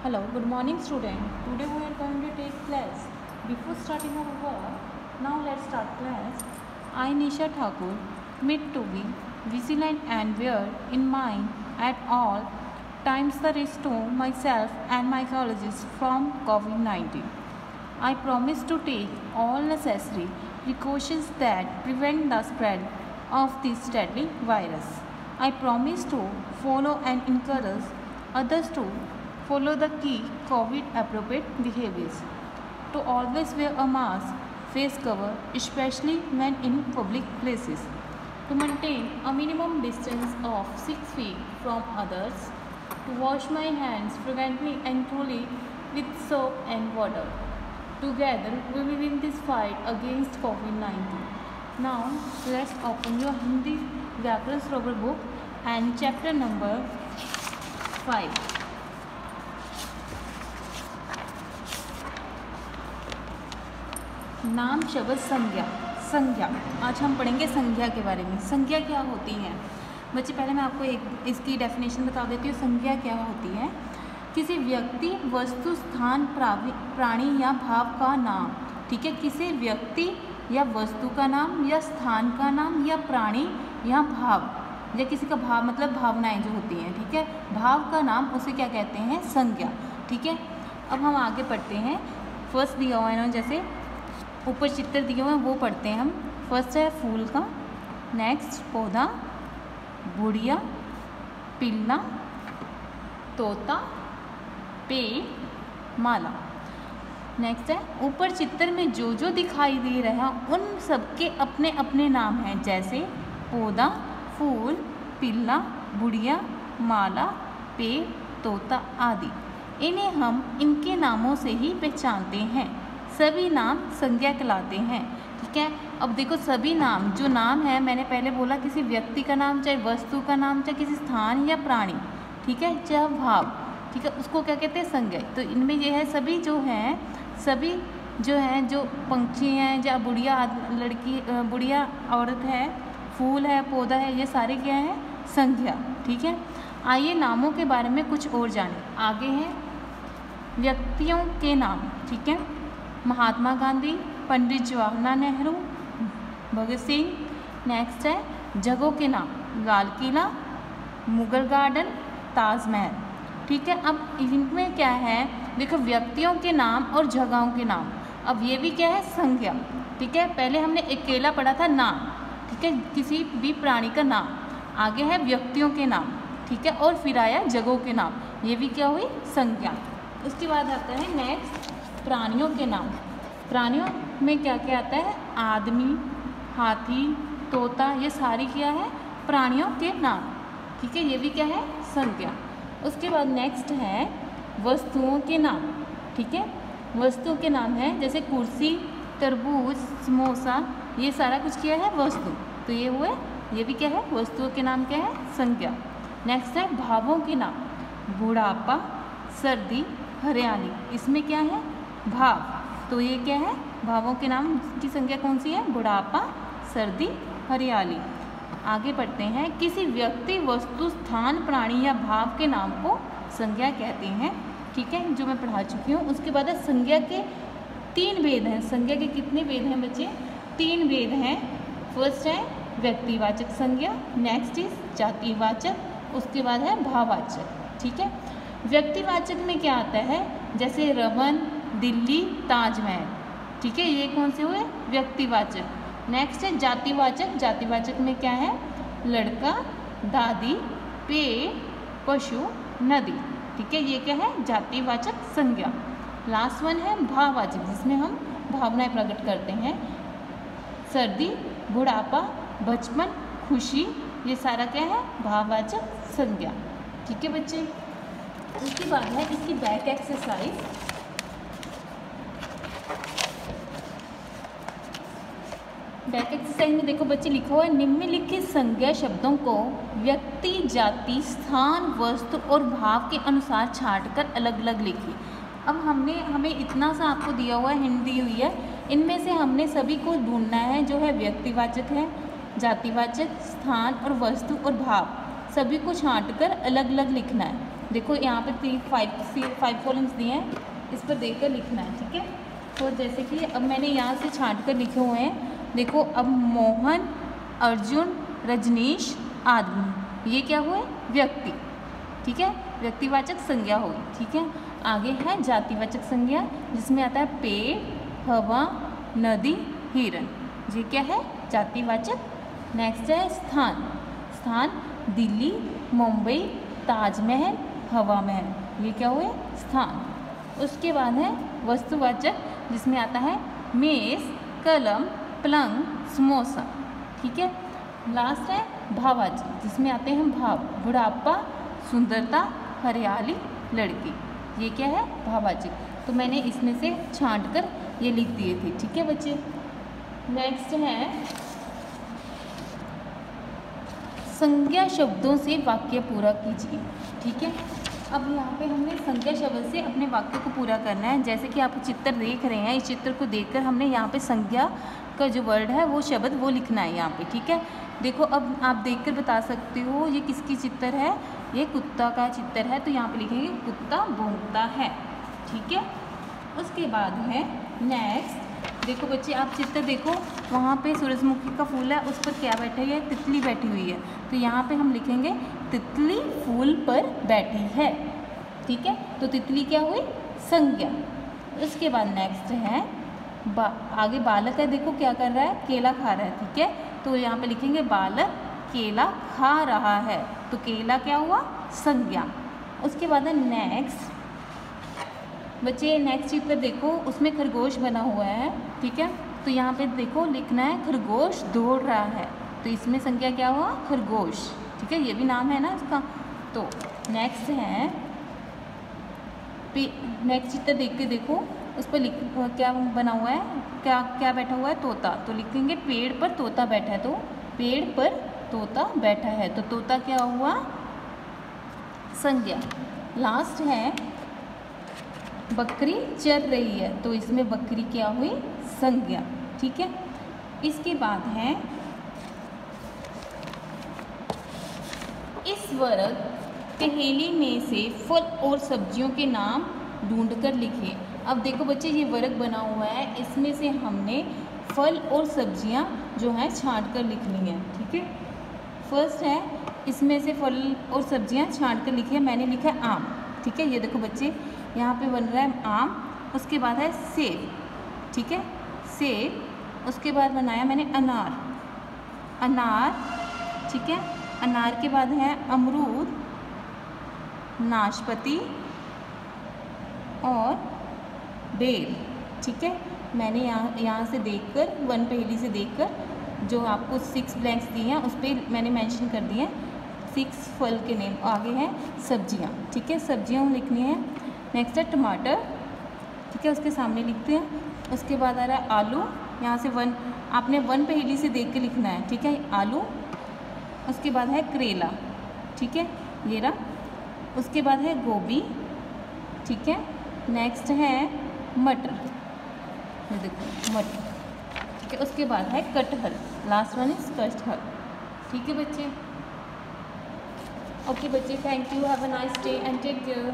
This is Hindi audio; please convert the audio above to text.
Hello, good morning student. Today we are going to take class. Before starting our work, now let's start class. I, Nisha Thakur, meet to be vigilant and bear in mind at all times the risk to myself and my colleagues from COVID-19. I promise to take all necessary precautions that prevent the spread of this deadly virus. I promise to follow and encourage others to follow the key COVID appropriate behaviors. To always wear a mask, face cover, especially when in public places. To maintain a minimum distance of 6 feet from others. To wash my hands frequently and thoroughly with soap and water. Together we will win this fight against COVID-19. Now let's open your Hindi Vyakaran Sarovar book and chapter number 5. नाम शब्द संज्ञा। संज्ञा आज हम पढ़ेंगे संज्ञा के बारे में। संज्ञा क्या होती है बच्चे? पहले मैं आपको एक इसकी डेफिनेशन बता देती हूँ। संज्ञा क्या होती है? किसी व्यक्ति, वस्तु, स्थान, प्राणी या भाव का नाम। ठीक है, किसी व्यक्ति या वस्तु का नाम या स्थान का नाम या प्राणी या भाव, या किसी का भाव मतलब भावनाएं जो होती हैं। ठीक है, भाव का नाम उसे क्या कहते हैं? संज्ञा। ठीक है, अब हम आगे पढ़ते हैं। फर्स्ट दिया हुआ है ना, जैसे ऊपर चित्र दिए हुए हैं वो पढ़ते हैं हम। फर्स्ट है फूल का, नेक्स्ट पौधा, बुढ़िया, पिल्ला, तोता, पेड़, माला। नेक्स्ट है ऊपर चित्र में जो जो दिखाई दे रहा है उन सबके अपने अपने नाम हैं, जैसे पौधा, फूल, पिल्ला, बुढ़िया, माला, पेड़, तोता आदि। इन्हें हम इनके नामों से ही पहचानते हैं। सभी नाम संज्ञा कहलाते हैं। ठीक है, अब देखो सभी नाम, जो नाम है मैंने पहले बोला किसी व्यक्ति का नाम, चाहे वस्तु का नाम, चाहे किसी स्थान या प्राणी, ठीक है, चाहे भाव, ठीक है, उसको क्या कहते हैं? संज्ञा। तो इनमें ये है सभी जो हैं, सभी जो हैं, जो पंछी हैं, या बुढ़िया लड़की, बुढ़िया औरत है, फूल है, पौधा है, ये सारे क्या हैं? संज्ञा। ठीक है, आइए नामों के बारे में कुछ और जानें। आगे हैं व्यक्तियों के नाम। ठीक है, महात्मा गांधी, पंडित जवाहरलाल नेहरू, भगत सिंह। नेक्स्ट है जगहों के नाम, लाल किला, मुगल गार्डन, ताजमहल। ठीक है, अब इनमें क्या है? देखो व्यक्तियों के नाम और जगहों के नाम। अब ये भी क्या है? संज्ञा। ठीक है, पहले हमने अकेला पढ़ा था नाम, ठीक है, किसी भी प्राणी का नाम। आगे है व्यक्तियों के नाम, ठीक है, और फिर आया जगहों के नाम, ये भी क्या हुई? संज्ञा। उसके बाद आता है नेक्स्ट प्राणियों के नाम। प्राणियों में क्या क्या आता है? आदमी, हाथी, तोता, ये सारी क्या है? प्राणियों के नाम। ठीक है, ये भी क्या है? संज्ञा। उसके बाद नेक्स्ट है वस्तुओं के नाम। ठीक है, वस्तुओं के नाम है जैसे कुर्सी, तरबूज, समोसा, ये सारा कुछ क्या है? वस्तु। तो ये हुए, ये भी क्या है? वस्तुओं के नाम क्या है? संज्ञा। नेक्स्ट है भावों के नाम, बुढ़ापा, सर्दी, हरियाली, इसमें क्या है? भाव। तो ये क्या है? भावों के नाम की संज्ञा कौन सी है? बुढ़ापा, सर्दी, हरियाली। आगे पढ़ते हैं किसी व्यक्ति, वस्तु, स्थान, प्राणी या भाव के नाम को संज्ञा कहते हैं। ठीक है, जो मैं पढ़ा चुकी हूँ। उसके बाद संज्ञा के 3 भेद हैं। संज्ञा के कितने भेद हैं बच्चे? 3 भेद हैं। फर्स्ट है व्यक्तिवाचक संज्ञा, नेक्स्ट इज जातिवाचक, उसके बाद है भाववाचक। ठीक है, व्यक्तिवाचक में क्या आता है? जैसे रमन, दिल्ली, ताजमहल। ठीक है, ये कौन से हुए? व्यक्तिवाचक। नेक्स्ट है जातिवाचक। जातिवाचक में क्या है? लड़का, दादी, पेड़, पशु, नदी। ठीक है, ये क्या है? जातिवाचक संज्ञा। लास्ट वन है भाववाचक, जिसमें हम भावनाएं प्रकट करते हैं। सर्दी, बुढ़ापा, बचपन, खुशी, ये सारा क्या है? भाववाचक संज्ञा। ठीक है बच्चे, उसके बाद है इसकी बैक एक्सरसाइज। बैक एक्सरसाइज में देखो बच्चे लिखा हुआ है निम्नलिखित संज्ञा शब्दों को व्यक्ति, जाति, स्थान, वस्तु और भाव के अनुसार छांटकर अलग अलग लिखिए। अब हमें इतना सा आपको दिया हुआ है, हिंट दी हुई है, इनमें से हमने सभी को ढूंढना है जो है व्यक्तिवाचक है, जातिवाचक, स्थान और वस्तु और भाव, सभी को छांटकर अलग अलग लिखना है। देखो यहाँ पे 5 कॉलम्स दिए हैं, इस पर देखकर लिखना है, ठीक है। तो जैसे कि अब मैंने यहाँ से छांट कर लिखे हुए हैं, देखो अब मोहन, अर्जुन, रजनीश, आदमी, ये क्या हुए? व्यक्ति, ठीक है, व्यक्तिवाचक संज्ञा होगी, ठीक है। आगे है जातिवाचक संज्ञा, जिसमें आता है पेड़, हवा, नदी, हिरन, ये क्या है? जातिवाचक। नेक्स्ट है स्थान, स्थान दिल्ली, मुंबई, ताजमहल, हवा महल, ये क्या हुए? स्थान। उसके बाद है वस्तुवाचक, जिसमें आता है मेज, कलम, पलंग, समोसा, ठीक है। लास्ट है भाववाचक, जिसमें आते हैं भाव, बुढ़ापा, सुंदरता, हरियाली, लड़की, ये क्या है? भाववाचक। तो मैंने इसमें से छांट कर ये लिख दिए थे, ठीक है बच्चे। नेक्स्ट है संज्ञा शब्दों से वाक्य पूरा कीजिए, ठीक है। अब यहाँ पे हमने संज्ञा शब्द से अपने वाक्य को पूरा करना है। जैसे कि आप चित्र देख रहे हैं, इस चित्र को देखकर हमने यहाँ पे संज्ञा का जो वर्ड है वो शब्द वो लिखना है यहाँ पे, ठीक है। देखो अब आप देखकर बता सकते हो ये किसकी चित्र है? ये कुत्ता का चित्र है, तो यहाँ पे लिखेंगे कुत्ता भौंकता है, ठीक है। उसके बाद है नेक्स्ट, देखो बच्चे आप चित्र देखो, वहाँ पे सूरजमुखी का फूल है, उस पर क्या बैठी है? तितली बैठी हुई है, तो यहाँ पे हम लिखेंगे तितली फूल पर बैठी है, ठीक है। तो तितली क्या हुई? संज्ञा। उसके बाद नेक्स्ट है आगे बालक है, देखो क्या कर रहा है? केला खा रहा है, ठीक है। तो यहाँ पे लिखेंगे बालक केला खा रहा है, तो केला क्या हुआ? संज्ञा। उसके बाद है नेक्स्ट बच्चे, नेक्स्ट चित्र देखो, उसमें खरगोश बना हुआ है, ठीक है। तो यहाँ पे देखो लिखना है खरगोश दौड़ रहा है, तो इसमें संज्ञा क्या हुआ? खरगोश, ठीक है, ये भी नाम है ना उसका। तो नेक्स्ट है नेक्स्ट चित्र देख के देखो, उस पर लिख क्या बना हुआ है? क्या क्या बैठा हुआ है? तोता, तो लिखेंगे पेड़ पर तोता बैठा है, तो पेड़ पर तोता बैठा है, तो तोता क्या हुआ? संज्ञा। लास्ट है बकरी चर रही है, तो इसमें बकरी क्या हुई? संज्ञा, ठीक है। इसके बाद है इस वर्ग पहेली में से फल और सब्जियों के नाम ढूंढकर लिखिए। अब देखो बच्चे ये वर्ग बना हुआ है, इसमें से हमने फल और सब्जियां जो हैं छांट कर लिखनी है, ठीक है। फर्स्ट है इसमें से फल और सब्जियां छांट कर लिखिए, मैंने लिखा है आम, ठीक है। ये देखो बच्चे यहाँ पे बन रहा है आम। उसके बाद है सेब, ठीक है, सेब। उसके बाद बनाया मैंने अनार, अनार, ठीक है। अनार के बाद है अमरूद, नाशपाती और बेर, ठीक है। मैंने यहाँ से देखकर वन पहेली से देखकर जो आपको 6 ब्लैंक्स दिए हैं उस पर मैंने मेंशन कर दिए हैं 6 फल के नेम। आगे है सब्जियाँ, ठीक है, सब्जियाँ लिखनी है। नेक्स्ट है टमाटर, ठीक है, उसके सामने लिखते हैं। उसके बाद आ रहा है आलू, यहाँ से आपने वन पहेली से देख के लिखना है, ठीक है, आलू। उसके बाद है करेला, ठीक है, ये रहा। उसके बाद है गोभी, ठीक है। नेक्स्ट है मटर, ये देखो मटर, ठीक है। उसके बाद है कटहल, लास्ट वन इज कटहल, ठीक है बच्चे। ओके बच्चे, thank you, have a nice day and take care.